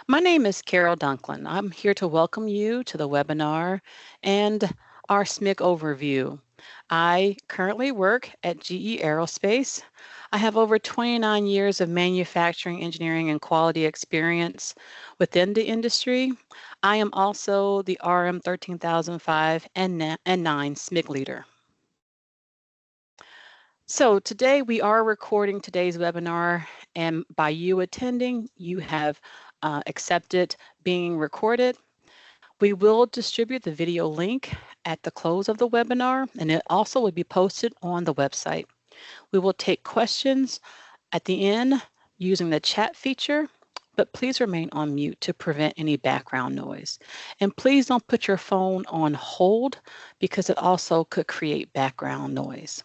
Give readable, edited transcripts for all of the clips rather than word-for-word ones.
My name is Carol Dunklin. I'm here to welcome you to the webinar and our SMIC overview. I currently work at GE Aerospace. I have over 29 years of manufacturing, engineering, and quality experience within the industry. I am also the RM13005 and 9 SMIC leader. So today we are recording today's webinar, and by you attending, you have accepted being recorded. We will distribute the video link at the close of the webinar, and it also will be posted on the website. We will take questions at the end using the chat feature, but please remain on mute to prevent any background noise. And please don't put your phone on hold because it also could create background noise.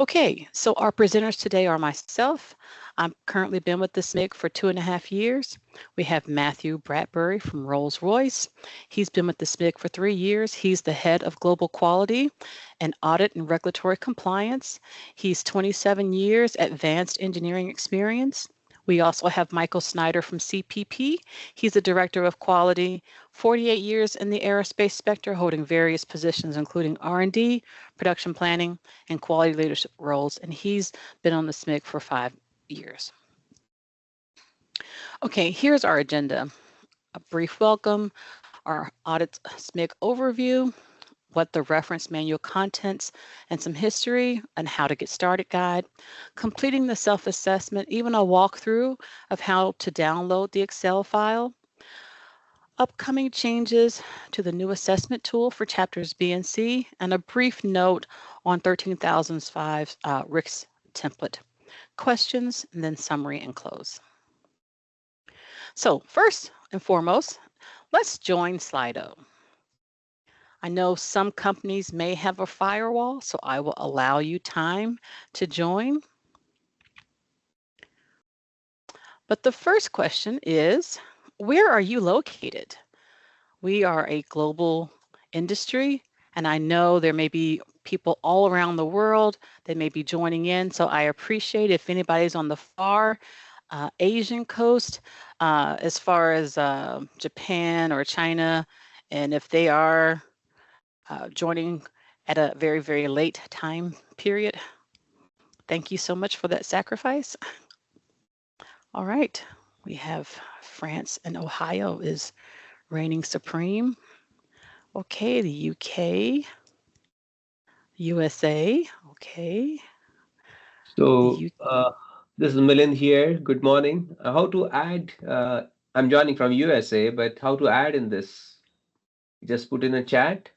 Okay, so our presenters today are myself. I've currently been with the SMIC for 2.5 years. We have Matthew Bradbury from Rolls-Royce. He's been with the SMIC for 3 years. He's the head of global quality and audit and regulatory compliance. He's 27 years advanced engineering experience. We also have Michael Snyder from CPP. He's the director of quality, 48 years in the aerospace sector, holding various positions, including R&D, production planning, and quality leadership roles. And he's been on the SMIC for 5 years. Okay, here's our agenda. A brief welcome, our audit SMIC overview, what the reference manual contents, and some history and how to get started guide, completing the self-assessment, even a walkthrough of how to download the Excel file, upcoming changes to the new assessment tool for chapters B and C, and a brief note on 13005 RICS template, questions, and then summary and close. So first and foremost, let's join Slido. I know some companies may have a firewall, so I will allow you time to join. But the first question is, where are you located? We are a global industry, and I know there may be people all around the world that may be joining in, so I appreciate if anybody's on the far Asian coast, as far as Japan or China, and if they are joining at a very, very late time period. Thank you so much for that sacrifice. All right, we have France and Ohio is reigning supreme. Okay, the UK, USA, okay. So this is Milind here. Good morning. How to add, I'm joining from USA, but how to add in this? Just put in a chat.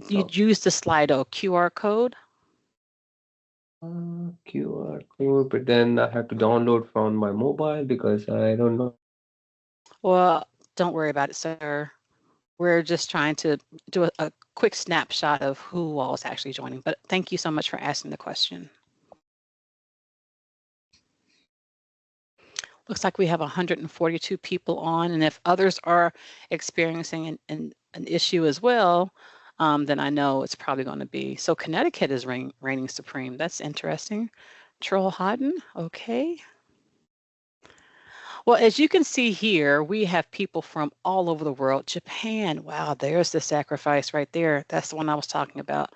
You'd use the Slido QR code. QR code, but then I have to download from my mobile because I don't know. Well, don't worry about it, sir. We're just trying to do a quick snapshot of who all is actually joining, but thank you so much for asking the question. Looks like we have 142 people on, and if others are experiencing an issue as well, then I know it's probably going to be. So Connecticut is reigning supreme. That's interesting. Troll Hodden, okay. Well, as you can see here, we have people from all over the world. Japan, wow, there's the sacrifice right there. That's the one I was talking about.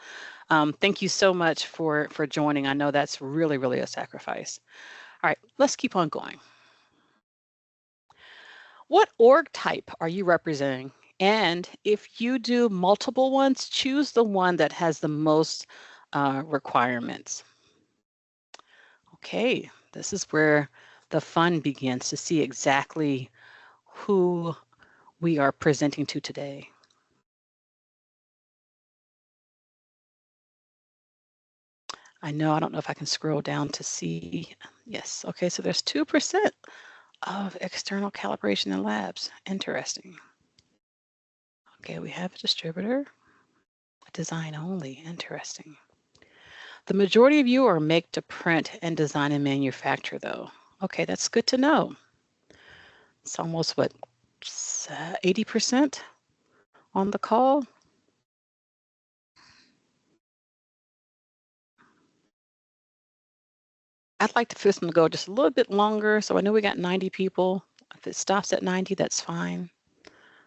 Thank you so much for joining. I know that's really, really a sacrifice. All right, let's keep on going. What org type are you representing? And if you do multiple ones, choose the one that has the most requirements. Okay, this is where the fun begins to see exactly who we are presenting to today. I don't know if I can scroll down to see. Yes, okay, so there's 2% of external calibration in labs. Interesting. Okay, we have a distributor, design only, interesting. The majority of you are make to print and design and manufacture though. Okay, that's good to know. It's almost what, 80% on the call? I'd like for this one to go just a little bit longer. So I know we got 90 people. If it stops at 90, that's fine.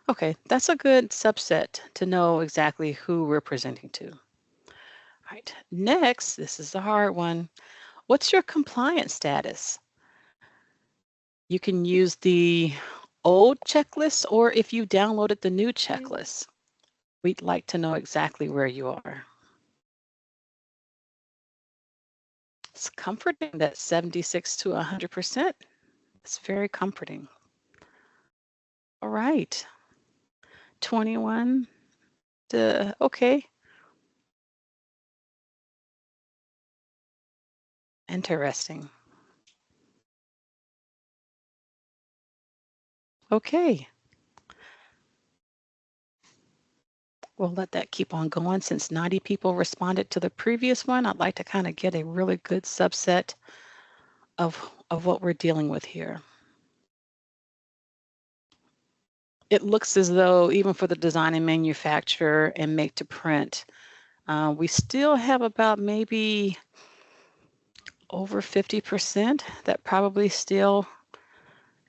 Okay, that's a good subset to know exactly who we're presenting to. All right, next, this is the hard one. What's your compliance status? You can use the old checklist, or if you downloaded the new checklist, we'd like to know exactly where you are. It's comforting that 76 to 100%. It's very comforting. All right. 21 to, okay. Interesting. Okay. We'll let that keep on going. Since 90 people responded to the previous one, I'd like to kind of get a really good subset of what we're dealing with here. It looks as though even for the design and manufacture and make to print, we still have about maybe over 50% that probably still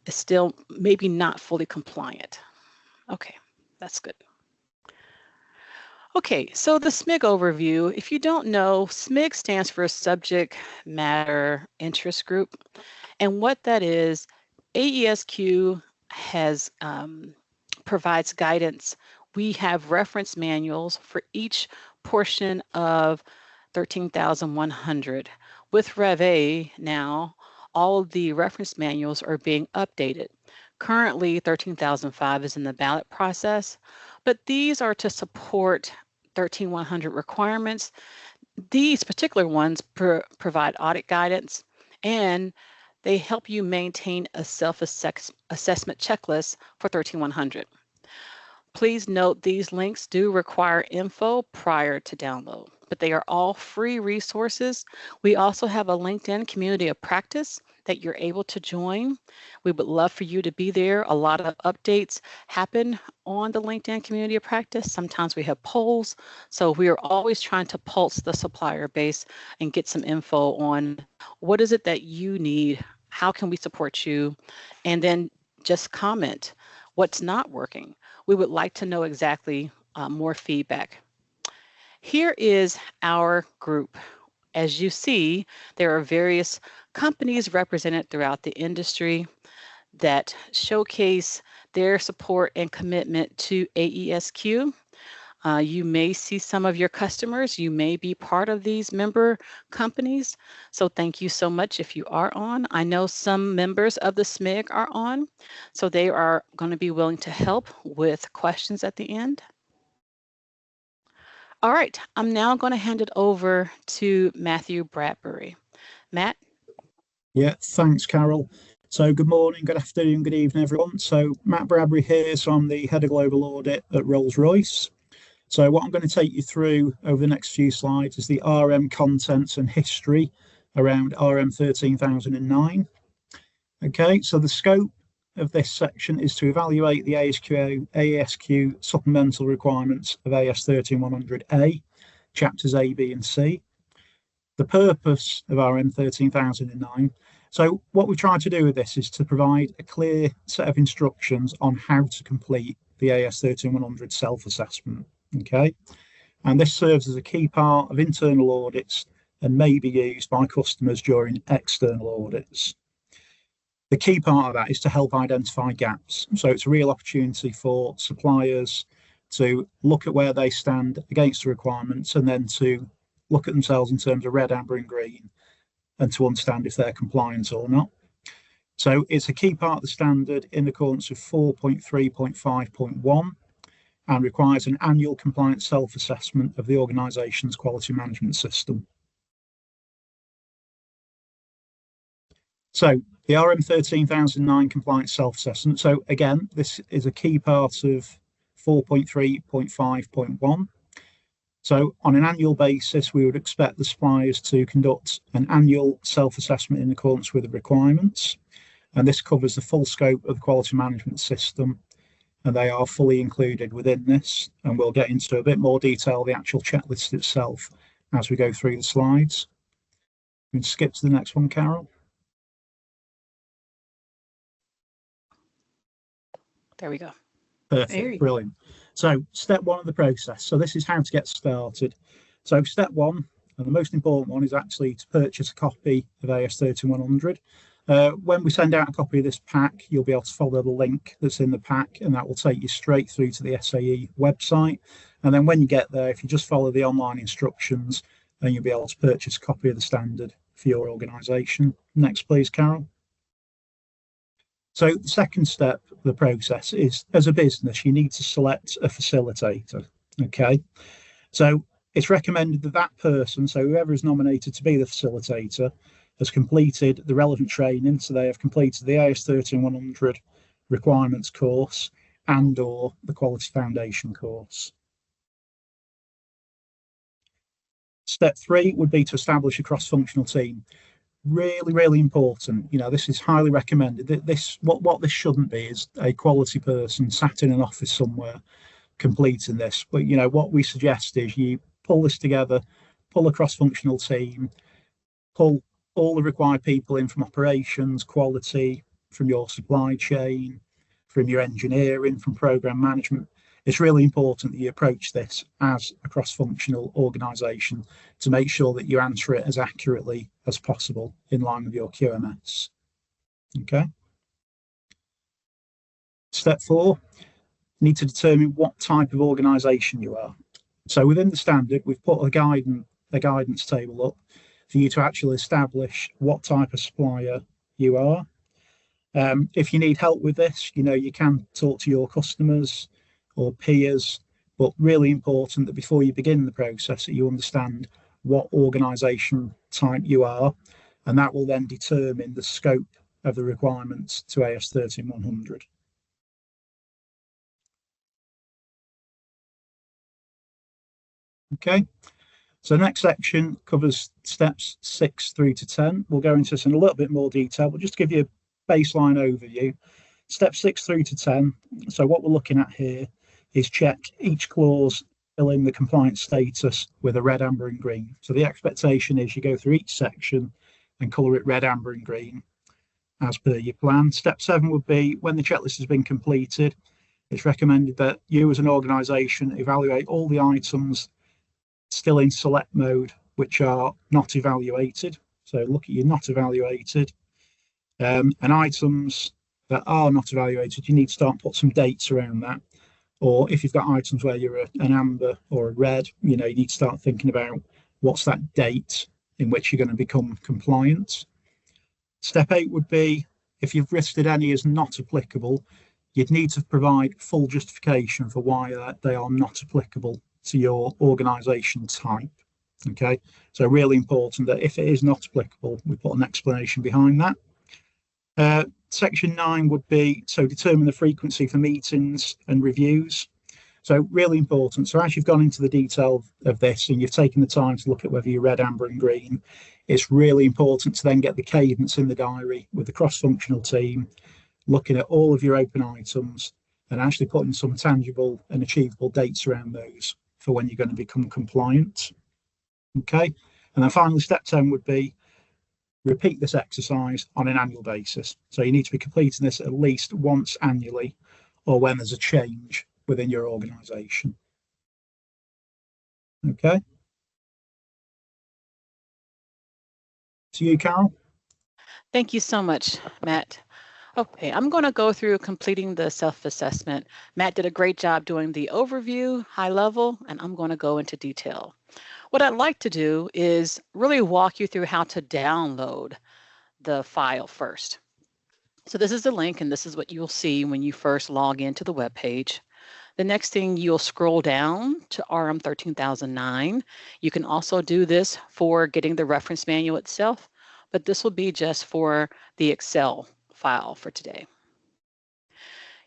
is maybe not fully compliant. Okay, that's good. Okay, so the SMIG overview, if you don't know, SMIG stands for Subject Matter Interest Group. And what that is, AESQ has provides guidance. We have reference manuals for each portion of 13,100. With Rev A now, all of the reference manuals are being updated. Currently, 13,005 is in the ballot process, but these are to support 13,100 requirements. These particular ones provide audit guidance, and they help you maintain a self-assessment checklist for 13,100. Please note these links do require info prior to download, but they are all free resources. We also have a LinkedIn community of practice that you're able to join. We would love for you to be there. A lot of updates happen on the LinkedIn community of practice. Sometimes we have polls. So we are always trying to pulse the supplier base and get some info on what is it that you need, how can we support you, and then just comment what's not working. We would like to know exactly more feedback. Here is our group. As you see, there are various companies represented throughout the industry that showcase their support and commitment to AESQ. You may see some of your customers. You may be part of these member companies. So thank you so much if you are on. I know some members of the SMIG are on, so they are going to be willing to help with questions at the end. All right, I'm now going to hand it over to Matthew Bradbury. Matt? Yeah, thanks, Carol. So good morning, good afternoon, good evening, everyone. So Matt Bradbury here, so I'm the Head of Global Audit at Rolls-Royce. So what I'm going to take you through over the next few slides is the RM contents and history around RM13009. Okay, so the scope of this section is to evaluate the AESQ supplemental requirements of AS 13100A, chapters A, B, and C. The purpose of RM 13009. So what we try to do with this is to provide a clear set of instructions on how to complete the AS 13100 self-assessment. Okay, and this serves as a key part of internal audits and may be used by customers during external audits. The key part of that is to help identify gaps. So it's a real opportunity for suppliers to look at where they stand against the requirements and then to look at themselves in terms of red, amber, and green and to understand if they're compliant or not. So it's a key part of the standard in accordance with 4.3.5.1 and requires an annual compliance self-assessment of the organisation's quality management system. So the RM 13009 Compliance Self-Assessment. So again, this is a key part of 4.3.5.1. So on an annual basis, we would expect the suppliers to conduct an annual self-assessment in accordance with the requirements. And this covers the full scope of the quality management system. And they are fully included within this. And we'll get into a bit more detail, the actual checklist itself, as we go through the slides. We can skip to the next one, Carol. There we go. Perfect, brilliant. So step one of the process. So this is how to get started. So step one, and the most important one, is actually to purchase a copy of AS13009. When we send out a copy of this pack, you'll be able to follow the link that's in the pack, and that will take you straight through to the SAE website. And then when you get there, if you just follow the online instructions, then you'll be able to purchase a copy of the standard for your organisation. Next, please, Carol. So the second step of the process is, as a business, you need to select a facilitator. Okay, so it's recommended that that person, so whoever is nominated to be the facilitator, has completed the relevant training. So they have completed the AS13009 requirements course and/or the quality foundation course. Step three would be to establish a cross-functional team. Really, really important. You know, this is highly recommended. What this shouldn't be is a quality person sat in an office somewhere completing this. But you know, what we suggest is you pull this together, pull a cross-functional team, pull all the required people in from operations, quality, from your supply chain, from your engineering, from program management. It's really important that you approach this as a cross-functional organisation to make sure that you answer it as accurately as possible in line with your QMS. Okay. Step four, you need to determine what type of organisation you are. So within the standard, we've put a guidance table up for you to actually establish what type of supplier you are. If you need help with this, you know, you can talk to your customers or peers, but really important that before you begin the process that you understand what organisation type you are, and that will then determine the scope of the requirements to AS13009. Okay, so the next section covers steps 6 through to 10. We'll go into this in a little bit more detail, but just to give you a baseline overview. Steps 6 through to 10. So what we're looking at here is check each clause, fill in the compliance status with a red, amber and green. So the expectation is you go through each section and colour it red, amber and green as per your plan. Step 7 would be when the checklist has been completed, it's recommended that you as an organisation evaluate all the items still in select mode which are not evaluated. So look at your not evaluated and items that are not evaluated, you need to start put some dates around that. Or if you've got items where you're an amber or a red, you know, you need to start thinking about what's that date in which you're going to become compliant. Step 8 would be if you've listed any as not applicable, you'd need to provide full justification for why they are not applicable to your organisation type. Okay, so really important that if it is not applicable, we put an explanation behind that. Section 9 would be, so determine the frequency for meetings and reviews. So really important. So as you've gone into the detail of this and you've taken the time to look at whether you're red, amber and green, it's really important to then get the cadence in the diary with the cross-functional team, looking at all of your open items and actually putting some tangible and achievable dates around those for when you're going to become compliant. Okay. And then finally, step 10 would be repeat this exercise on an annual basis. So you need to be completing this at least once annually or when there's a change within your organisation. Okay. To you, Carol. Thank you so much, Matt. Okay, I'm going to go through completing the self-assessment. Matt did a great job doing the overview, high level, and I'm going to go into detail. What I'd like to do is really walk you through how to download the file first. So this is the link, and this is what you'll see when you first log into the web page. The next thing, you'll scroll down to RM13009. You can also do this for getting the reference manual itself, but this will be just for the Excel file for today.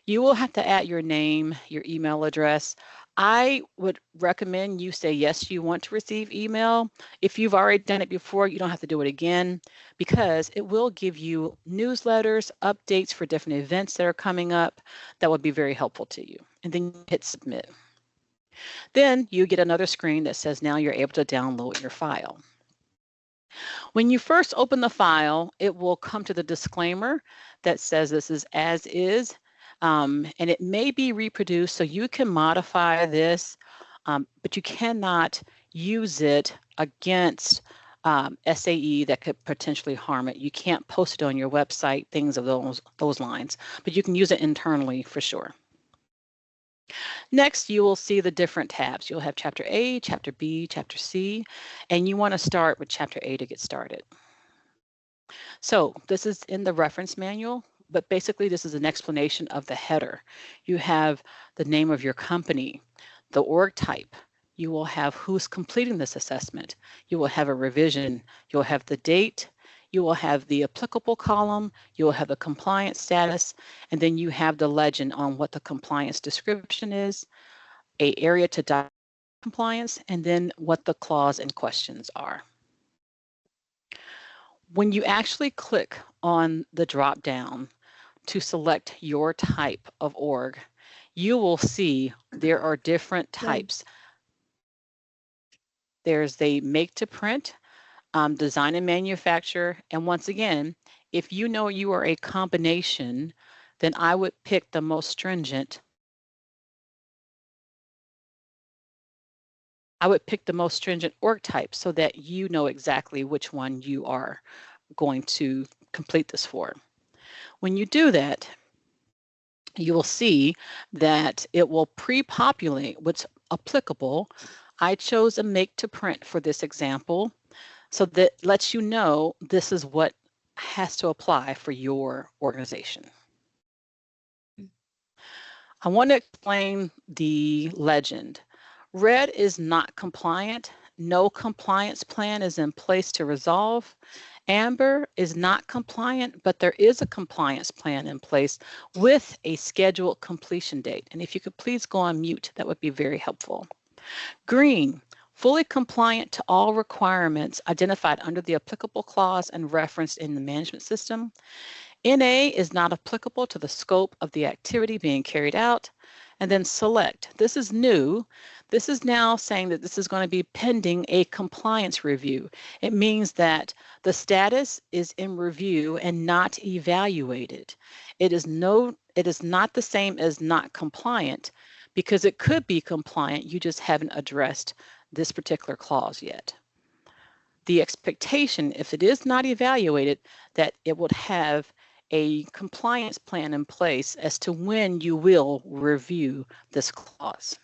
You will have to add your name, your email address. I would recommend you say yes, you want to receive email. If you've already done it before, you don't have to do it again because it will give you newsletters, updates for different events that are coming up that would be very helpful to you. And then you hit submit. Then you get another screen that says now you're able to download your file. When you first open the file, it will come to the disclaimer that says this is as is, and it may be reproduced, so you can modify this, but you cannot use it against SAE that could potentially harm it. You can't post it on your website, things of those lines, but you can use it internally for sure. Next, you will see the different tabs. You'll have Chapter A, Chapter B, Chapter C, and you want to start with Chapter A to get started. So this is in the reference manual, but basically this is an explanation of the header. You have the name of your company, the org type. You will have who's completing this assessment. You will have a revision. You'll have the date. You will have the applicable column. You will have the compliance status, and then you have the legend on what the compliance description is, an area to document compliance, and then what the clause and questions are. When you actually click on the drop down to select your type of org, you will see there are different types. There's the make to print, design and manufacture, and once again, if you know you are a combination, then I would pick the most stringent. I would pick the most stringent org type so that you know exactly which one you are going to complete this for. When you do that, you will see that it will pre-populate what's applicable. I chose a make to print for this example, so that lets you know this is what has to apply for your organization. I want to explain the legend. Red is not compliant. No compliance plan is in place to resolve. Amber is not compliant, but there is a compliance plan in place with a scheduled completion date. And if you could please go on mute, that would be very helpful. Green, fully compliant to all requirements identified under the applicable clause and referenced in the management system. NA is not applicable to the scope of the activity being carried out. And then select. This is new. This is now saying that this is going to be pending a compliance review. It means that the status is in review and not evaluated. It is not the same as not compliant, because it could be compliant. You just haven't addressed this particular clause yet. The expectation, if it is not evaluated, that it would have a compliance plan in place as to when you will review this clause.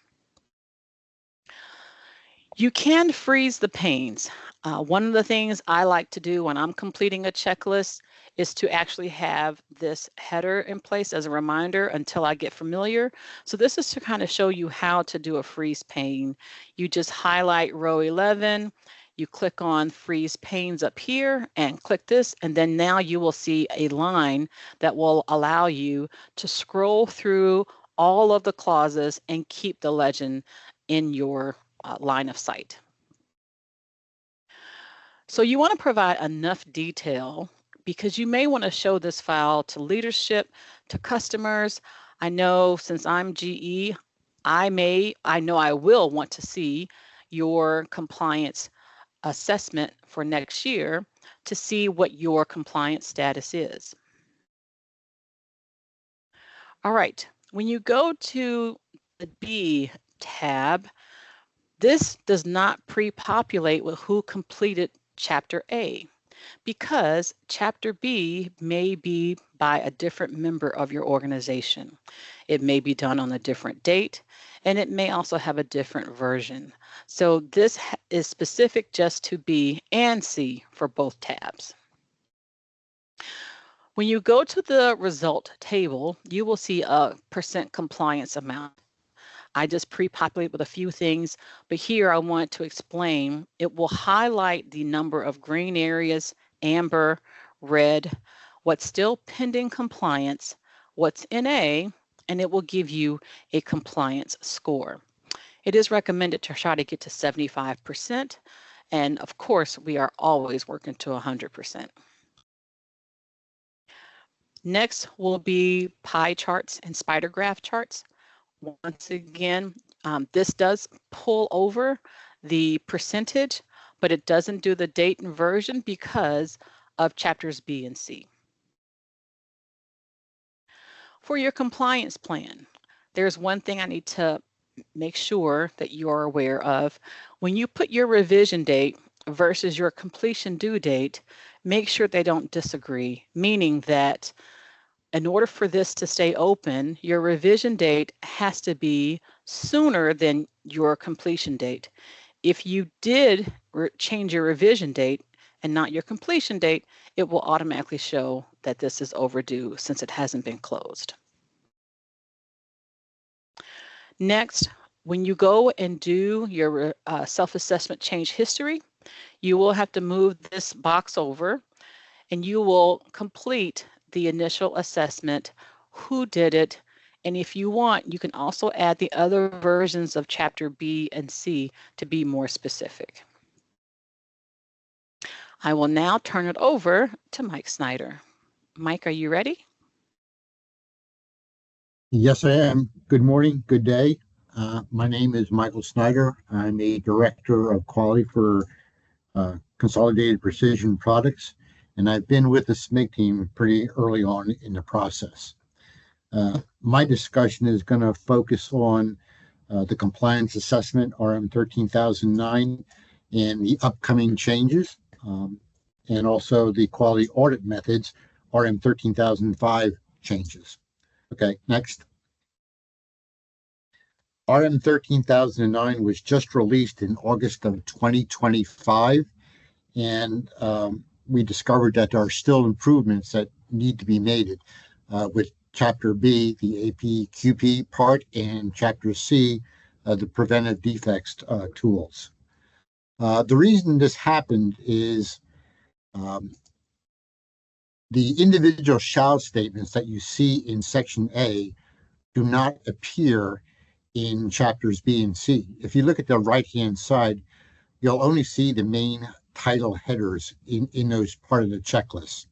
You can freeze the panes. One of the things I like to do when I'm completing a checklist is to actually have this header in place as a reminder until I get familiar. So this is to kind of show you how to do a freeze pane. You just highlight row 11, you click on freeze panes up here and click this, and then now you will see a line that will allow you to scroll through all of the clauses and keep the legend in your line of sight. So you want to provide enough detail because you may want to show this file to leadership, to customers. I know since I'm GE, I know I will want to see your compliance assessment for next year to see what your compliance status is. All right, when you go to the B tab, this does not pre-populate with who completed Chapter A, because Chapter B may be by a different member of your organization. It may be done on a different date, and it may also have a different version. So this is specific just to B and C for both tabs. When you go to the result table, you will see a % compliance amount. I just pre-populate with a few things, but here I want to explain. It will highlight the number of green areas, amber, red, what's still pending compliance, what's NA, and it will give you a compliance score. It is recommended to try to get to 75%, and of course, we are always working to 100%. Next will be pie charts and spider graph charts. Once again, this does pull over the percentage, but it doesn't do the date and version because of chapters B and C. For your compliance plan, there's one thing I need to make sure that you are aware of. When you put your revision date versus your completion due date, make sure they don't disagree, meaning that in order for this to stay open, your revision date has to be sooner than your completion date. If you did change your revision date and not your completion date, it will automatically show that this is overdue since it hasn't been closed. Next, when you go and do your self-assessment change history, you will have to move this box over and you will complete the initial assessment, who did it, and if you want, you can also add the other versions of chapter B and C to be more specific. I will now turn it over to Mike Snyder. Mike, are you ready? Yes, I am. Good morning, good day. My name is Michael Snyder. I'm a Director of Quality for Consolidated Precision Products, and I've been with the SMIG team pretty early on in the process. My discussion is going to focus on the compliance assessment, RM13009, and the upcoming changes, and also the quality audit methods, RM13005 changes. Okay, next. RM13009 was just released in August of 2025, and we discovered that there are still improvements that need to be made with Chapter B, the APQP part, and Chapter C, the preventive defects tools. The reason this happened is the individual shall statements that you see in Section A do not appear in chapters B and C. If you look at the right-hand side, you'll only see the main title headers in those part of the checklist.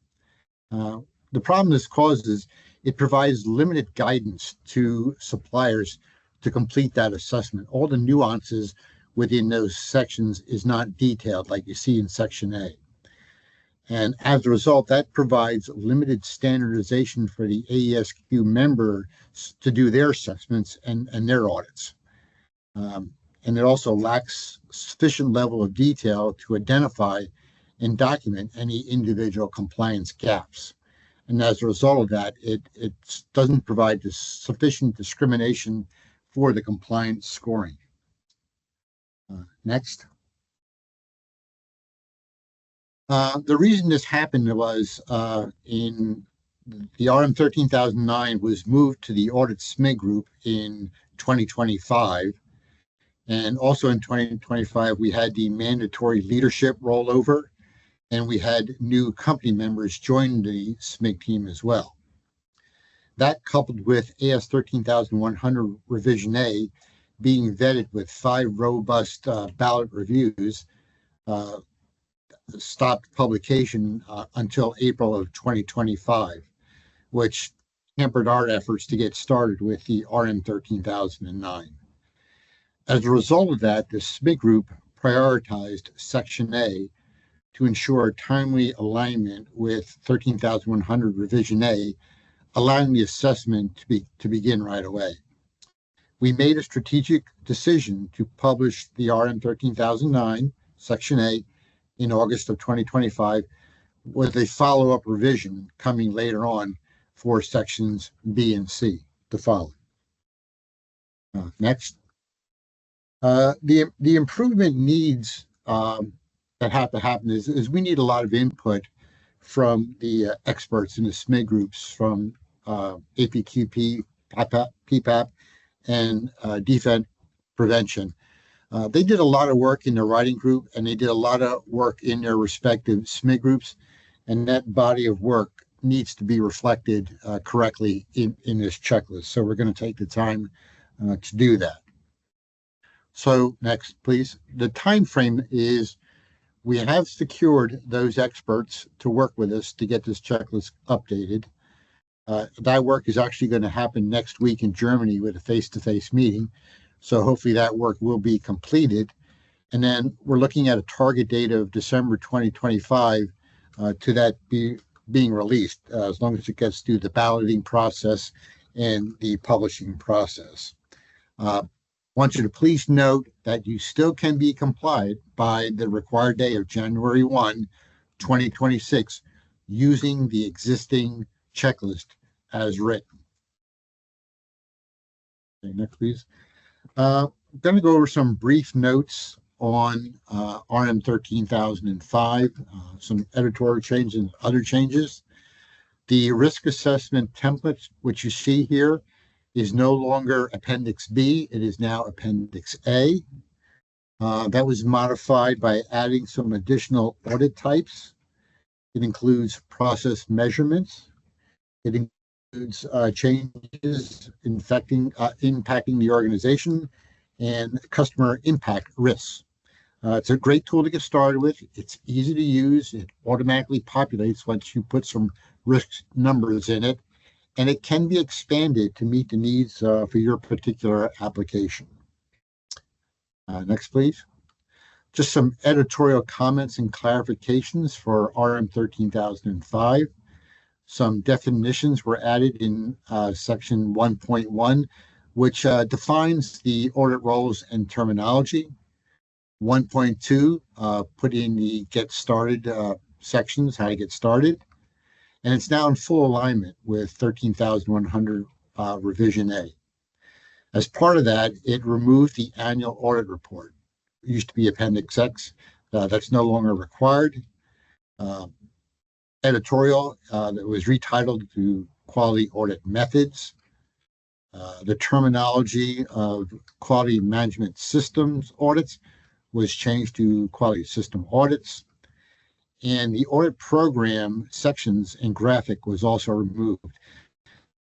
The problem this causes, it provides limited guidance to suppliers to complete that assessment. All the nuances within those sections is not detailed like you see in Section A. And as a result, that provides limited standardization for the AESQ member to do their assessments and their audits. And it also lacks sufficient level of detail to identify and document any individual compliance gaps. And as a result of that, it doesn't provide sufficient discrimination for the compliance scoring. Next. The reason this happened was in the RM13009 was moved to the audit SMIG group in 2025. And also in 2025, we had the mandatory leadership rollover, and we had new company members join the SMIG team as well. That coupled with AS 13100 Revision A being vetted with 5 robust ballot reviews, stopped publication until April of 2025, which hampered our efforts to get started with the RM13009. As a result of that, the SMIG group prioritized Section A to ensure timely alignment with 13100 Revision A, allowing the assessment to begin right away. We made a strategic decision to publish the RM13009 Section A in August of 2025 with a follow-up revision coming later on for sections B and C to follow. Next. The improvement needs that have to happen is we need a lot of input from the experts in the SMIG groups from APQP, PPAP, and defect prevention. They did a lot of work in the writing group, and they did a lot of work in their respective SMIG groups, and that body of work needs to be reflected correctly in this checklist. So we're going to take the time to do that. So next, please. The time frame is we have secured those experts to work with us to get this checklist updated. That work is actually going to happen next week in Germany with a face-to-face meeting. So hopefully that work will be completed. And then we're looking at a target date of December 2025 to that being released, as long as it gets through the balloting process and the publishing process. Want you to please note that you still can be complied by the required day of January 1, 2026, using the existing checklist as written. Okay, next, please. I'm going to go over some brief notes on RM 13005, some editorial changes and other changes. The risk assessment template, which you see here, is no longer Appendix B. It is now Appendix A. That was modified by adding some additional audit types. It includes process measurements. It includes changes impacting the organization and customer impact risks. It's a great tool to get started with. It's easy to use. It automatically populates once you put some risk numbers in it, and it can be expanded to meet the needs for your particular application. Next, please. Just some editorial comments and clarifications for RM 13005. Some definitions were added in section 1.1, which defines the audit roles and terminology. 1.2 put in the get started sections, how to get started. And it's now in full alignment with 13,100 revision A. As part of that, it removed the annual audit report. It used to be Appendix X. That's no longer required. Editorial that was retitled to Quality Audit Methods. The terminology of Quality Management Systems audits was changed to Quality System audits. And the audit program sections and graphic was also removed.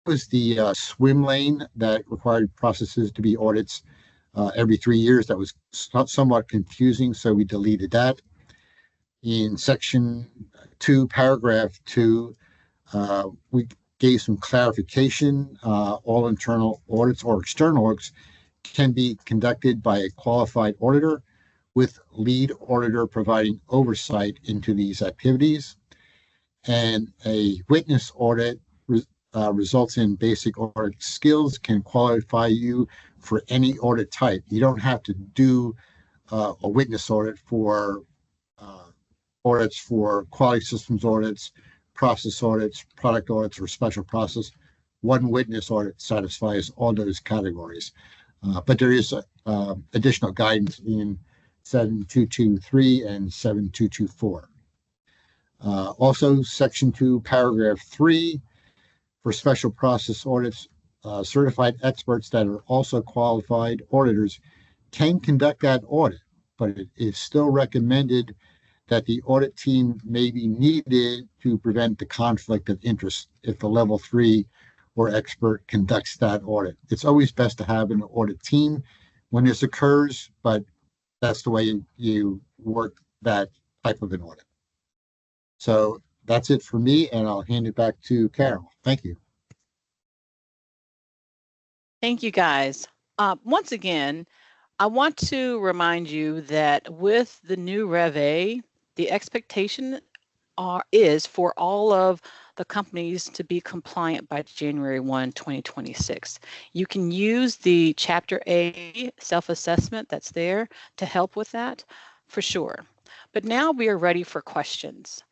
It was the swim lane that required processes to be audits every 3 years. That was somewhat confusing, so we deleted that. In section 2, paragraph 2, we gave some clarification. All internal audits or external audits can be conducted by a qualified auditor, with lead auditor providing oversight into these activities. And a witness audit results in basic audit skills, can qualify you for any audit type. You don't have to do a witness audit for audits for quality systems audits, process audits, product audits, or special process. One witness audit satisfies all those categories. But there is additional guidance in 7223 and 7224. Also, Section 2, Paragraph 3, for special process audits, certified experts that are also qualified auditors can conduct that audit, but it is still recommended that the audit team may be needed to prevent the conflict of interest if the level 3 or expert conducts that audit. It's always best to have an audit team when this occurs, but that's the way you work that type of an audit. So that's it for me, and I'll hand it back to Carol. Thank you. Thank you, guys. Once again, I want to remind you that with the new Rev A, the expectation is for all of the companies to be compliant by January 1, 2026. You can use the Chapter A self-assessment that's there to help with that, for sure. But now we are ready for questions.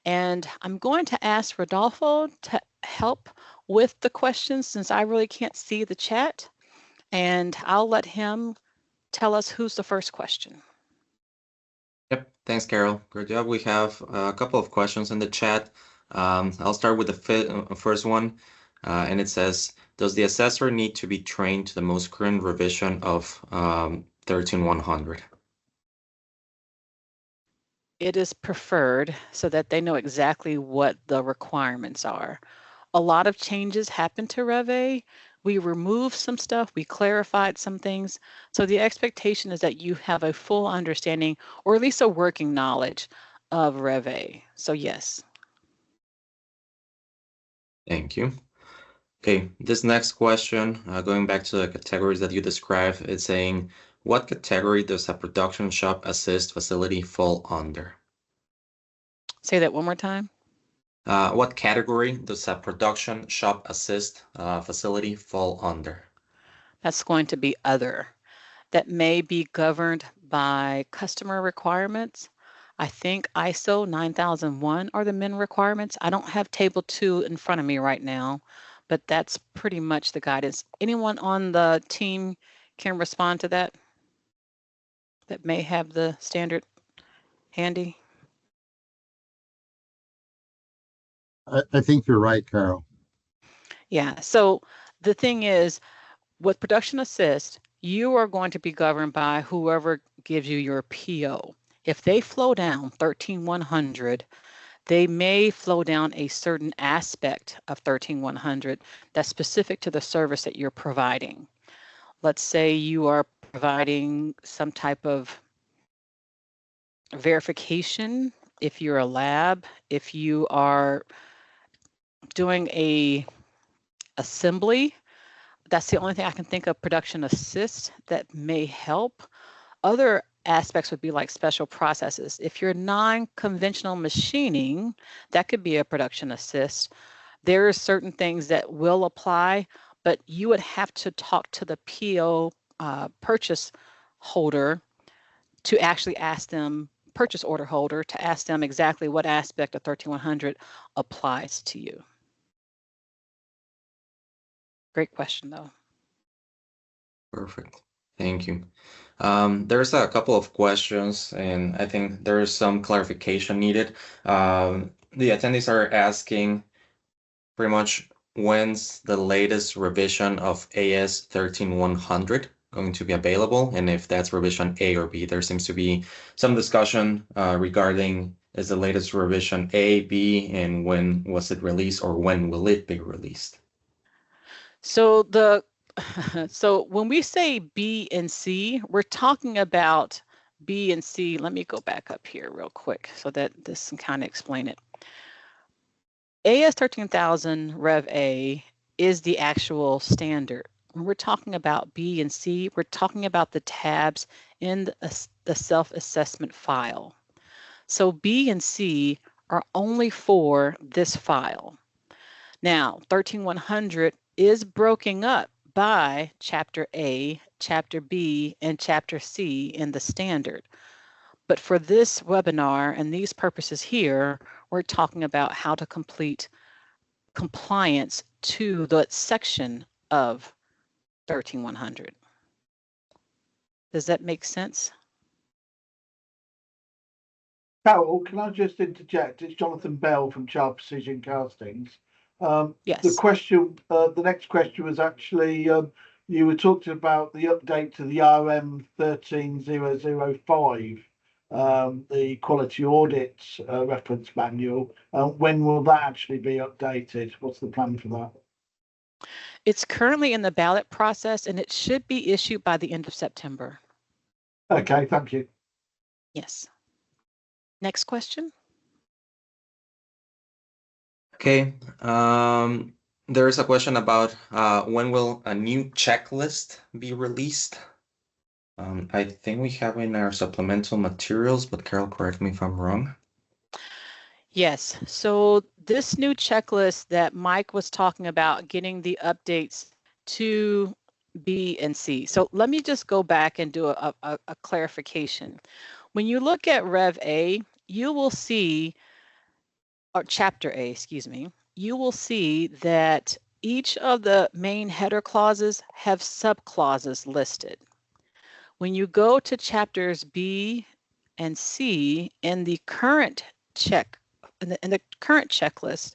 And I'm going to ask Rodolfo to help with the questions since I really can't see the chat. And I'll let him tell us who's the first question. Yep, thanks, Carol. Great job. We have a couple of questions in the chat. I'll start with the first one, and it says, does the assessor need to be trained to the most current revision of 13100? It is preferred so that they know exactly what the requirements are. A lot of changes happened to Rev A. We removed some stuff, we clarified some things. So the expectation is that you have a full understanding, or at least a working knowledge of Rev A. So yes. Thank you. Okay, this next question, going back to the categories that you described, it's saying, what category does a production shop assist facility fall under? Say that one more time. What category does a production shop assist facility fall under? That's going to be other. That may be governed by customer requirements. I think ISO 9001 are the min requirements. I don't have table 2 in front of me right now, but that's pretty much the guidance. Anyone on the team can respond to that may have the standard handy? I think you're right, Carol. Yeah, so the thing is, with production assist, you are going to be governed by whoever gives you your PO. If they flow down 13100, they may flow down a certain aspect of 13100 that's specific to the service that you're providing. Let's say you are providing some type of verification. If you're a lab, if you are doing a assembly, that's the only thing I can think of production assist that may help. Other aspects would be like special processes. If you're non-conventional machining, that could be a production assist. There are certain things that will apply, but you would have to talk to the PO purchase holder to actually ask them, purchase order holder, to ask them exactly what aspect of 13100 applies to you. Great question, though. Perfect. Thank you. There's a couple of questions, and I think there is some clarification needed. The attendees are asking pretty much when's the latest revision of AS 13100 going to be available, and if that's revision A or B. There seems to be some discussion regarding is the latest revision A, B, and when was it released, or when will it be released? So so when we say B and C, we're talking about B and C. Let me go back up here real quick so that this can kind of explain it. AS 13000 Rev A is the actual standard. When we're talking about B and C, we're talking about the tabs in the self-assessment file. So B and C are only for this file. Now, 13100 is broken up by Chapter A, Chapter B, and Chapter C in the standard. But for this webinar and these purposes here, we're talking about how to complete compliance to the section of 13100. Does that make sense? Carol, can I just interject? It's Jonathan Bell from Child Precision Castings. Yes. The question, the next question was actually, you were talking about the update to the RM13005, the quality audit reference manual. When will that actually be updated? What's the plan for that? It's currently in the ballot process, and it should be issued by the end of September. Okay, thank you. Yes. Next question. Okay. There's a question about when will a new checklist be released? I think we have in our supplemental materials, but Carol, correct me if I'm wrong. Yes, so this new checklist that Mike was talking about, getting the updates to B and C. So let me just go back and do a clarification. When you look at Rev A, you will see, or Chapter A, excuse me, you will see that each of the main header clauses have subclauses listed. When you go to chapters B and C in the current in the current checklist,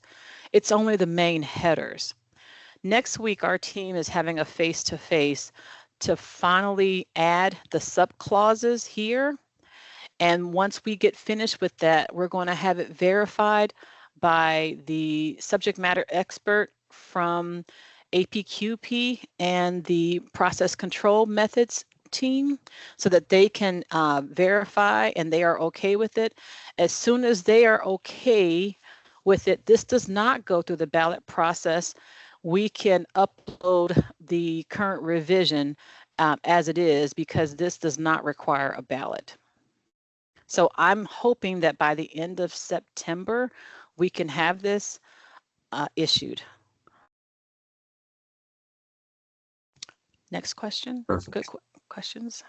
it's only the main headers. Next week, our team is having a face-to-face to finally add the subclauses here. And once we get finished with that, we're going to have it verified by the subject matter expert from APQP and the process control methods team so that they can verify and they are okay with it. As soon as they are okay with it, this does not go through the ballot process. We can upload the current revision as it is, because this does not require a ballot. So I'm hoping that by the end of September, we can have this issued. Next question. Perfect. Good questions.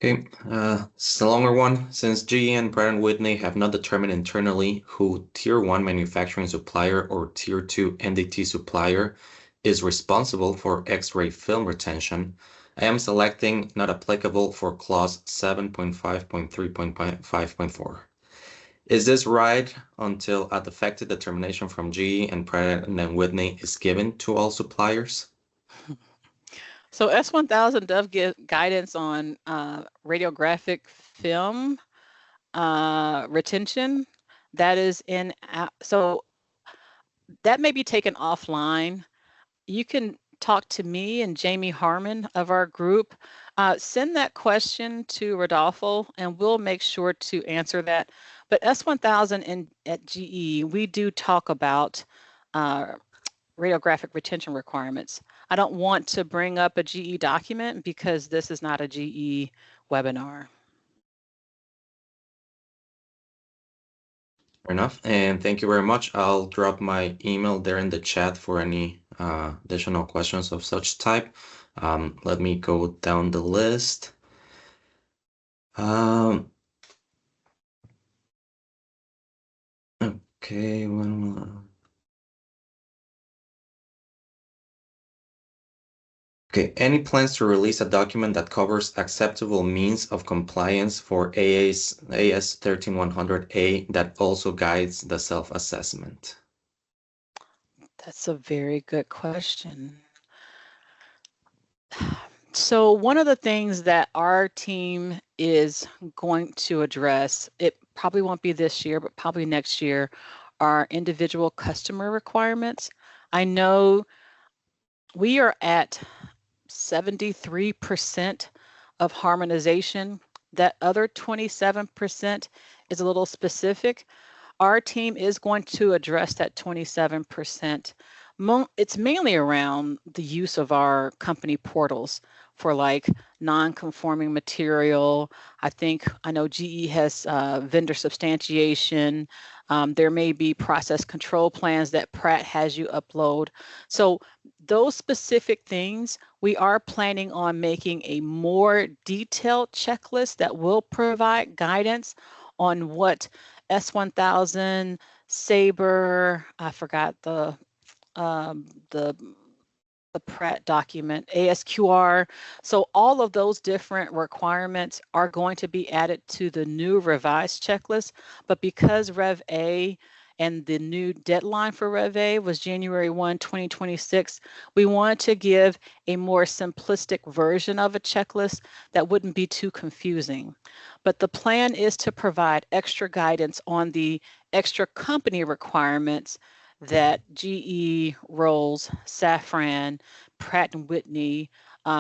Okay, this is a longer one. Since GE and Pratt & Whitney have not determined internally who Tier 1 manufacturing supplier or Tier 2 NDT supplier is responsible for X-ray film retention, I am selecting not applicable for clause 7.5.3.5.4. Is this right until a defective determination from GE and Pratt & Whitney is given to all suppliers? So S1000 does give guidance on radiographic film retention. That is in, so that may be taken offline. You can talk to me and Jamie Harmon of our group. Send that question to Rodolfo and we'll make sure to answer that. But S1000 at GE, we do talk about radiographic retention requirements. I don't want to bring up a GE document because this is not a GE webinar. Fair enough, and thank you very much. I'll drop my email there in the chat for any additional questions of such type. Let me go down the list. Okay, Okay, any plans to release a document that covers acceptable means of compliance for AS13100A that also guides the self-assessment? That's a very good question. So one of the things that our team is going to address, it probably won't be this year, but probably next year, are individual customer requirements. I know we are at 73% of harmonization. That other 27% is a little specific. Our team is going to address that 27%. It's mainly around the use of our company portals for like non-conforming material. I know GE has vendor substantiation. There may be process control plans that Pratt has you upload. So those specific things, we are planning on making a more detailed checklist that will provide guidance on what S1000, Sabre, I forgot the Pratt document, ASQR. So all of those different requirements are going to be added to the new revised checklist. But because Rev A and the new deadline for Rev A was January 1, 2026, we wanted to give a more simplistic version of a checklist that wouldn't be too confusing. But the plan is to provide extra guidance on the extra company requirements that GE, Rolls, Safran, Pratt & Whitney,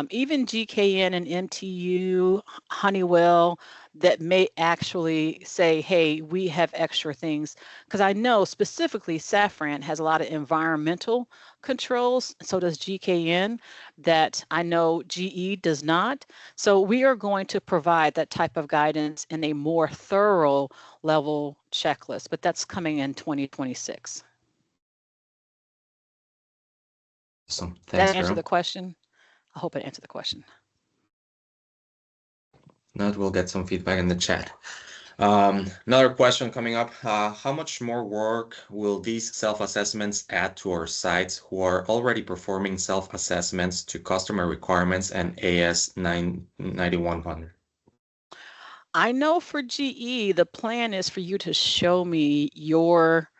even GKN and MTU, Honeywell, that may actually say, hey, we have extra things. Because I know specifically Safran has a lot of environmental controls, so does GKN, that I know GE does not. So we are going to provide that type of guidance in a more thorough level checklist, but that's coming in 2026. Awesome. Thanks, Did that answer the question? I hope it answered the question. Now we'll get some feedback in the chat. Another question coming up. How much more work will these self-assessments add to our sites who are already performing self-assessments to customer requirements and AS9100? I know for GE, the plan is for you to show me your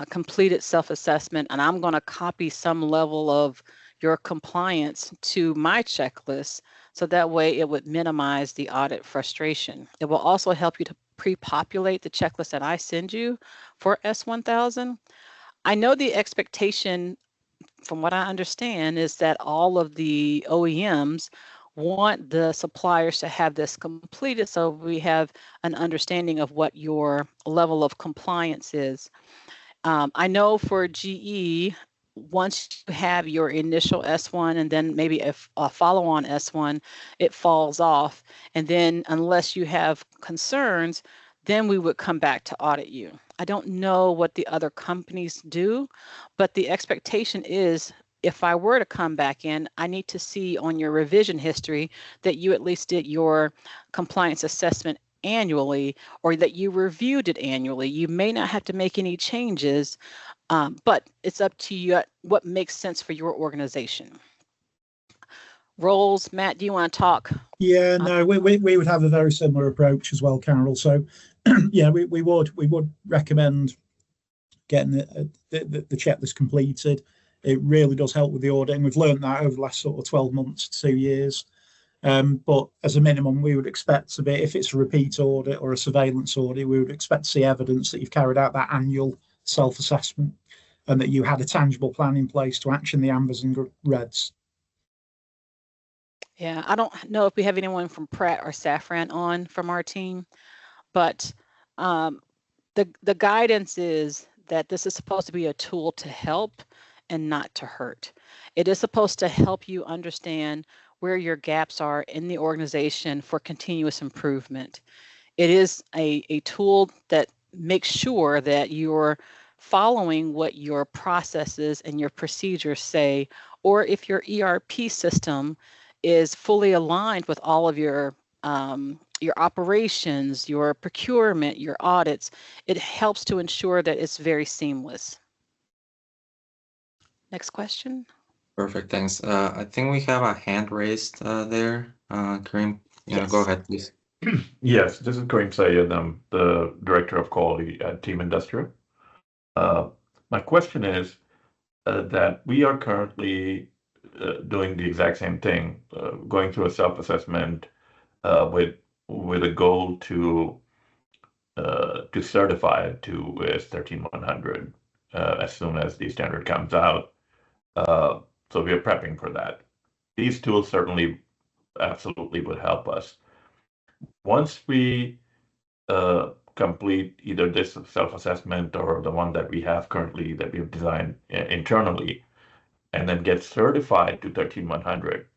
completed self-assessment, and I'm going to copy some level of your compliance to my checklist, so that way it would minimize the audit frustration. It will also help you to pre-populate the checklist that I send you for S1000. I know the expectation, from what I understand, is that all of the OEMs want the suppliers to have this completed, so we have an understanding of what your level of compliance is. I know for GE, once you have your initial S1 and then maybe a follow-on S1, it falls off. And then unless you have concerns, then we would come back to audit you. I don't know what the other companies do, but the expectation is if I were to come back in, I need to see on your revision history that you at least did your compliance assessment annually, or that you reviewed it annually. You may not have to make any changes, but it's up to you what makes sense for your organization. Roles, Matt, do you want to talk? Yeah, no, we would have a very similar approach as well, Carol. So, yeah, we would recommend getting the checklist completed. It really does help with the audit, and we've learned that over the last sort of 12 months to 2 years. But as a minimum, we would expect to be, if it's a repeat audit or a surveillance audit, we would expect to see evidence that you've carried out that annual self-assessment and that you had a tangible plan in place to action the ambers and reds. Yeah, I don't know if we have anyone from Pratt or Safran on from our team, but the guidance is that this is supposed to be a tool to help and not to hurt. It is supposed to help you understand where your gaps are in the organization for continuous improvement. It is a tool that makes sure that you're following what your processes and your procedures say, or if your ERP system is fully aligned with all of your operations, your procurement, your audits, it helps to ensure that it's very seamless. Next question. Perfect, thanks. I think we have a hand raised there. Kareem, Yes. Go ahead, please. Yes, this is Kareem Sayed. I'm the Director of Quality at Team Industrial. My question is that we are currently doing the exact same thing, going through a self-assessment with a goal to certify it to IS 13100 as soon as the standard comes out. So we are prepping for that. These tools certainly absolutely would help us. Once we complete either this self-assessment or the one that we have currently that we've designed internally, and then get certified to 13100,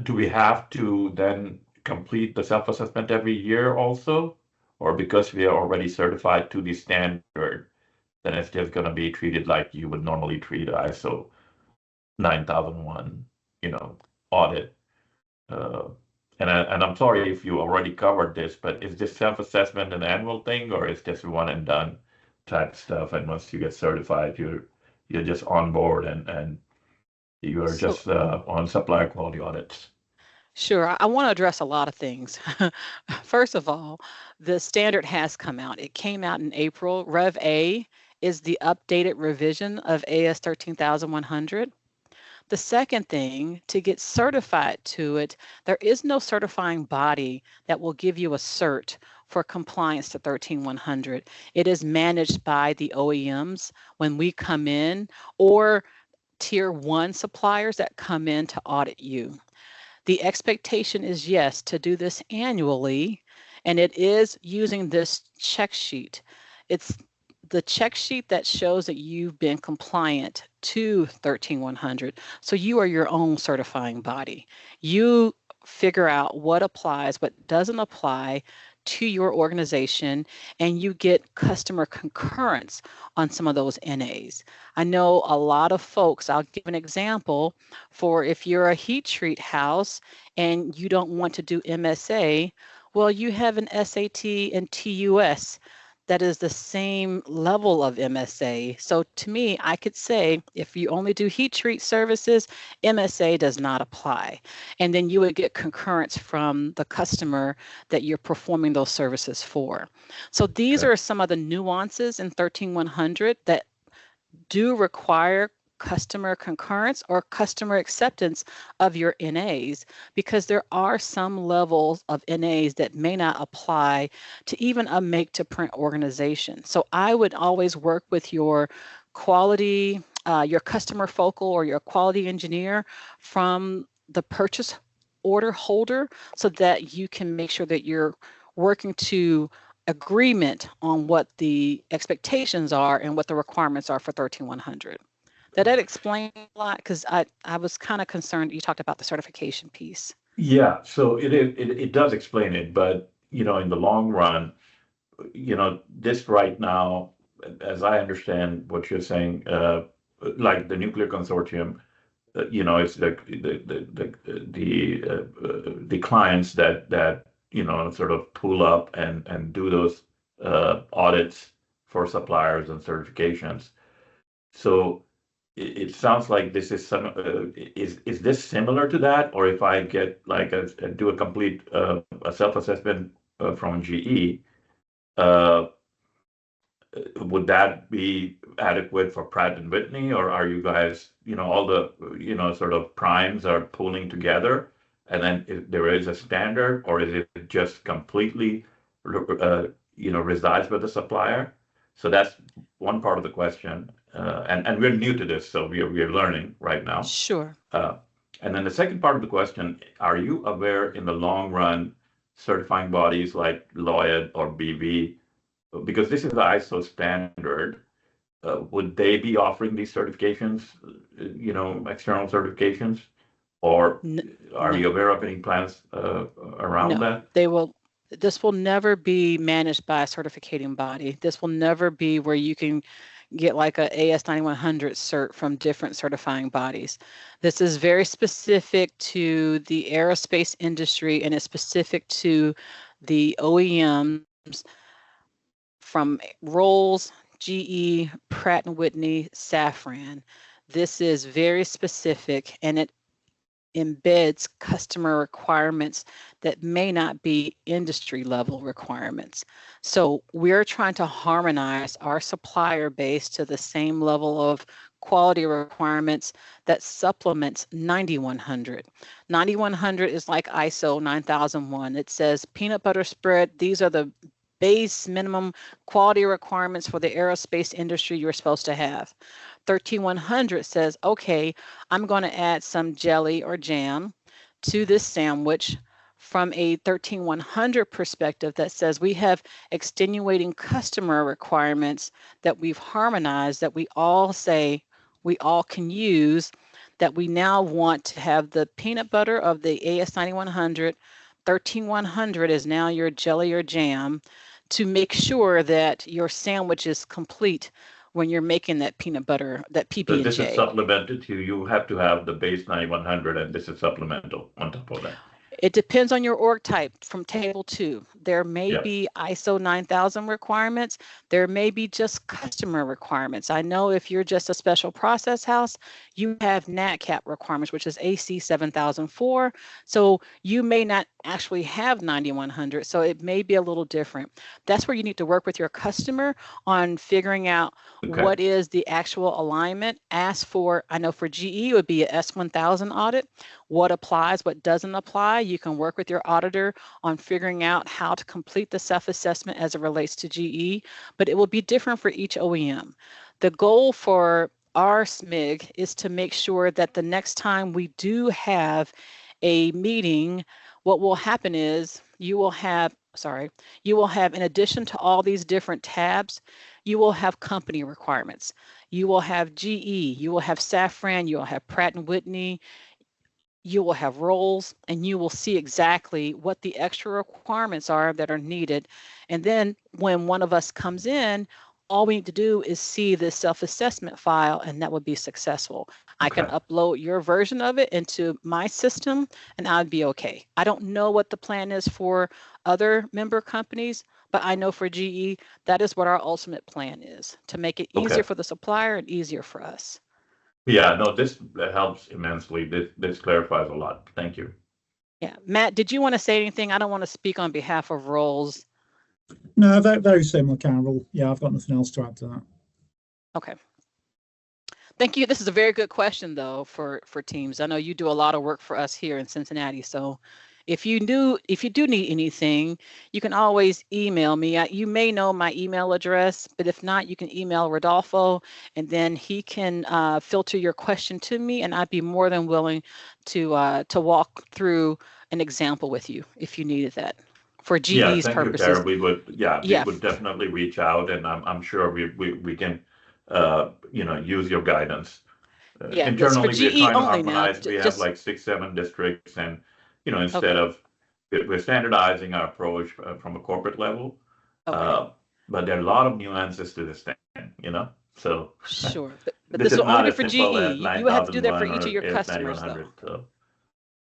do we have to then complete the self-assessment every year also? Or because we are already certified to the standard, then it's just going to be treated like you would normally treat ISO 9001, audit. And I'm sorry if you already covered this, but is this self-assessment an annual thing, or is this one and done type stuff? And once you get certified, you're just on board and you are just on supplier quality audits. Sure, I want to address a lot of things. First of all, the standard has come out. It came out in April. Rev A is the updated revision of AS 13100. The second thing, to get certified to it, there is no certifying body that will give you a cert for compliance to 13100. It is managed by the OEMs when we come in, or tier 1 suppliers that come in to audit you. The expectation is, yes, to do this annually, and it is using this check sheet. It's the check sheet that shows that you've been compliant to 13100. So you are your own certifying body. You figure out what applies, what doesn't apply to your organization, and you get customer concurrence on some of those NAs. I know a lot of folks, I'll give an example, for if you're a heat treat house and you don't want to do MSA, well, you have an SAT and TUS that is the same level of MSA. So to me, I could say if you only do heat treat services, MSA does not apply. And then you would get concurrence from the customer that you're performing those services for. So these are some of the nuances in 13100 that do require customer concurrence or customer acceptance of your NAs, because there are some levels of NAs that may not apply to even a make to print organization. So I would always work with your quality, your customer focal or your quality engineer from the purchase order holder, so that you can make sure that you're working to agreement on what the expectations are and what the requirements are for 13100. Did that explain a lot? Because I was kind of concerned. You talked about the certification piece. Yeah, so it does explain it, but in the long run, this right now, as I understand what you're saying, like the nuclear consortium, it's the clients that sort of pull up and do those audits for suppliers and certifications. So it sounds like this is is this similar to that, or if I get like do a complete a self-assessment from GE, uh, would that be adequate for Pratt and Whitney, or are you guys, all the, sort of primes are pulling together, and then if there is a standard, or is it just completely, resides with the supplier? So that's one part of the question, and we're new to this, so we're learning right now. Sure. And then the second part of the question: are you aware in the long run, certifying bodies like Lloyd or BV, because this is the ISO standard, would they be offering these certifications, external certifications, or are you aware of any plans around that? They will. This will never be managed by a certificating body. This will never be where you can get like a AS9100 cert from different certifying bodies. This is very specific to the aerospace industry, and it's specific to the OEMs from Rolls, GE, Pratt & Whitney, Safran. This is very specific, and it embeds customer requirements that may not be industry level requirements. So we're trying to harmonize our supplier base to the same level of quality requirements that supplements 9100. 9100 is like ISO 9001. It says peanut butter spread. These are the base minimum quality requirements for the aerospace industry you're supposed to have. 13100 says, okay, I'm going to add some jelly or jam to this sandwich from a 13100 perspective that says we have extenuating customer requirements that we've harmonized, that we all say we all can use, that we now want to have the peanut butter of the AS9100. 13100 is now your jelly or jam to make sure that your sandwich is complete when you're making that peanut butter, that PB&J. So this is supplemented to, you have to have the base 9100, and this is supplemental on top of that. It depends on your org type from table 2. There may be ISO 9000 requirements. There may be just customer requirements. I know if you're just a special process house, you have NADCAP requirements, which is AC 7004. So you may not actually have 9100. So it may be a little different. That's where you need to work with your customer on figuring out what is the actual alignment. Ask for, I know for GE, it would be a S1000 audit. What applies, what doesn't apply. You can work with your auditor on figuring out how to complete the self-assessment as it relates to GE, but it will be different for each OEM. The goal for our SMIG is to make sure that the next time we do have a meeting, what will happen is you will have, in addition to all these different tabs, you will have company requirements. You will have GE, you will have Safran, you will have Pratt & Whitney, you will have roles, and you will see exactly what the extra requirements are that are needed. And then when one of us comes in, all we need to do is see this self-assessment file, and that would be successful. I can upload your version of it into my system, and I'd be okay. I don't know what the plan is for other member companies, but I know for GE, that is what our ultimate plan is, to make it easier for the supplier and easier for us. Yeah, no, this helps immensely. This clarifies a lot. Thank you. Yeah, Matt, did you want to say anything? I don't want to speak on behalf of Rolls. No, very similar, Carol. Yeah, I've got nothing else to add to that. Okay. Thank you. This is a very good question, though, for teams. I know you do a lot of work for us here in Cincinnati. So if you do need anything, you can always email me. You may know my email address, but if not, you can email Rodolfo, and then he can filter your question to me, and I'd be more than willing to walk through an example with you if you needed that for GE's purposes. You, we would definitely reach out, and I'm sure we can use your guidance Yeah, that's for internally, we're GE trying to only now. harmonize. We have like 6-7 districts, and instead Okay. of we're standardizing our approach from a corporate level. Okay. But there are a lot of nuances to this thing. So Sure, but this this is will only not be as for simple as GE. You would have to do that for 9001 each of or your AS customers, though. 9100. So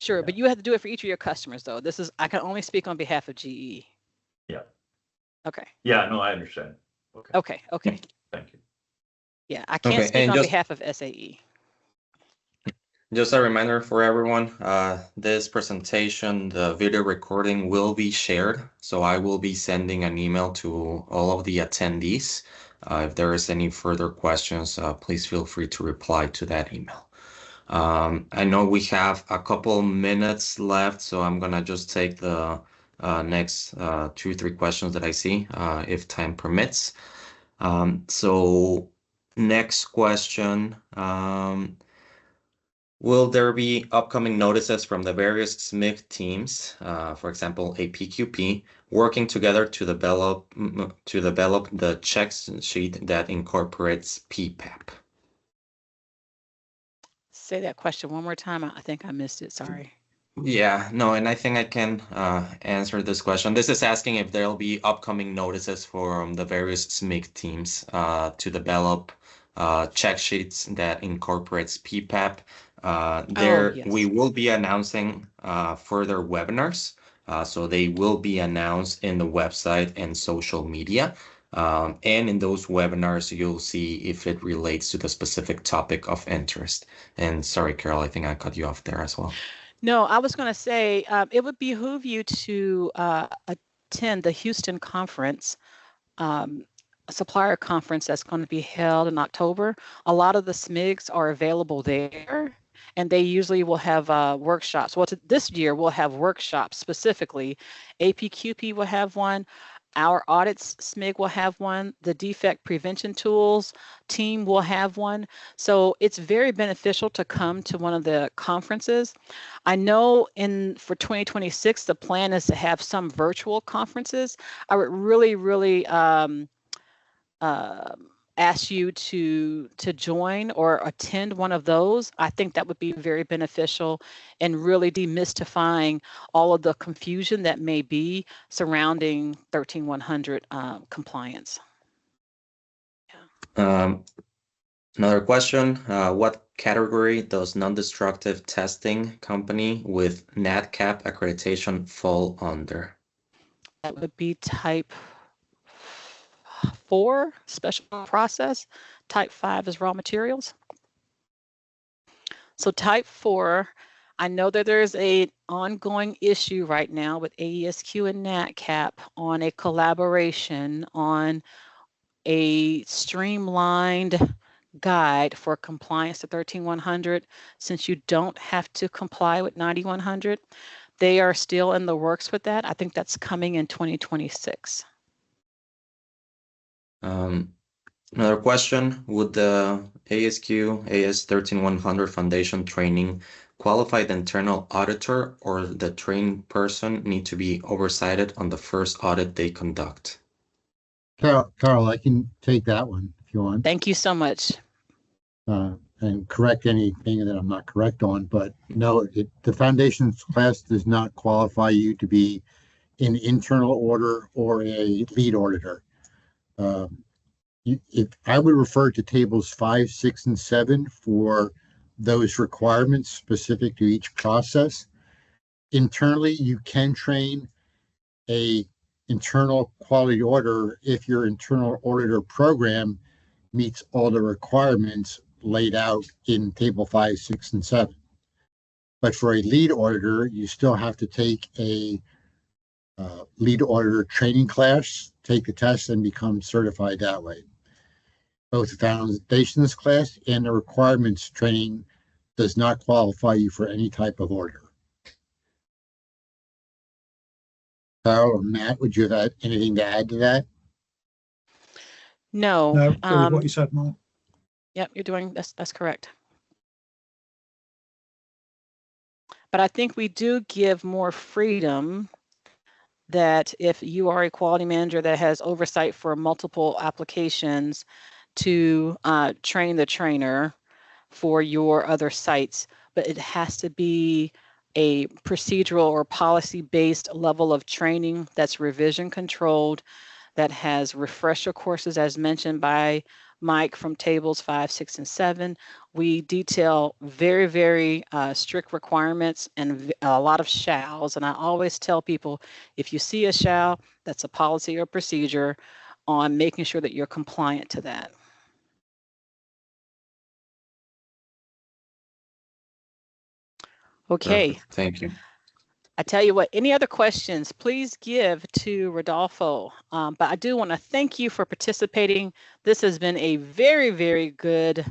Sure, yeah. but you have to do it for each of your customers, though. I can only speak on behalf of GE. Yeah. Okay. Yeah, no, I understand. Okay. Thank you. Yeah, I can't Okay, speak and on just behalf of SAE. Just a reminder for everyone, this presentation, the video recording will be shared. So I will be sending an email to all of the attendees. If there is any further questions, please feel free to reply to that email. I know we have a couple minutes left, so I'm gonna just take the next 2-3 questions that I see, if time permits. So next question. Will there be upcoming notices from the various SMIC teams, for example, a PQP, working together to develop the check sheet that incorporates PPAP? Say that question one more time. I think I missed it. Sorry. Yeah, no, and I think I can answer this question. This is asking if there'll be upcoming notices from the various SMIC teams to develop check sheets that incorporates PPAP. Yes. We will be announcing further webinars. So they will be announced in the website and social media. And in those webinars, you'll see if it relates to the specific topic of interest. And sorry, Carol, I think I cut you off there as well. No, I was going to say it would behoove you to attend the Houston conference, a supplier conference that's going to be held in October. A lot of the SMIGs are available there, and they usually will have workshops. Well, this year we'll have workshops specifically. APQP will have one. Our audits SMIG will have one. The defect prevention tools team will have one. So it's very beneficial to come to one of the conferences. I know for 2026, the plan is to have some virtual conferences. I would really ask you to join or attend one of those. I think that would be very beneficial in really demystifying all of the confusion that may be surrounding 13100 compliance. Yeah. Another question, what category does non-destructive testing company with NADCAP accreditation fall under? That would be type 4, special process. Type 5 is raw materials. So type 4, I know that there's an ongoing issue right now with AESQ and NADCAP on a collaboration on a streamlined guide for compliance to 13100. Since you don't have to comply with 9100, they are still in the works with that. I think that's coming in 2026. Another question, would the AESQ AS13100 Foundation training qualified internal auditor or the trained person need to be oversighted on the first audit they conduct? Carl, I can take that one if you want. Thank you so much. And correct anything that I'm not correct on, but no, the foundation's class does not qualify you to be an internal auditor or a lead auditor. If I would refer to tables 5, 6, and 7 for those requirements specific to each process. Internally, you can train a internal quality auditor if your internal auditor program meets all the requirements laid out in table 5, 6, and 7. But for a lead auditor, you still have to take a lead auditor training class, take the test, and become certified that way. Both the foundations class and the requirements training does not qualify you for any type of auditor. Carol or Matt, would you have anything to add to that? No. What you said, Mark. Yep, you're doing that's correct. But I think we do give more freedom that if you are a quality manager that has oversight for multiple applications, to train the trainer for your other sites, but it has to be a procedural or policy-based level of training that's revision controlled, that has refresher courses as mentioned by Mike from tables 5, 6, and 7. We detail very, very strict requirements and a lot of shalls. And I always tell people, if you see a shall, that's a policy or procedure on making sure that you're compliant to that. Okay. Perfect. Thank you. I tell you what, any other questions, please give to Rodolfo. But I do want to thank you for participating. This has been a very, very good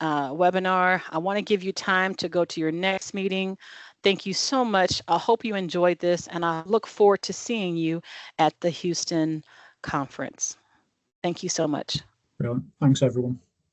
webinar. I want to give you time to go to your next meeting. Thank you so much. I hope you enjoyed this, and I look forward to seeing you at the Houston conference. Thank you so much. Brilliant. Thanks, everyone.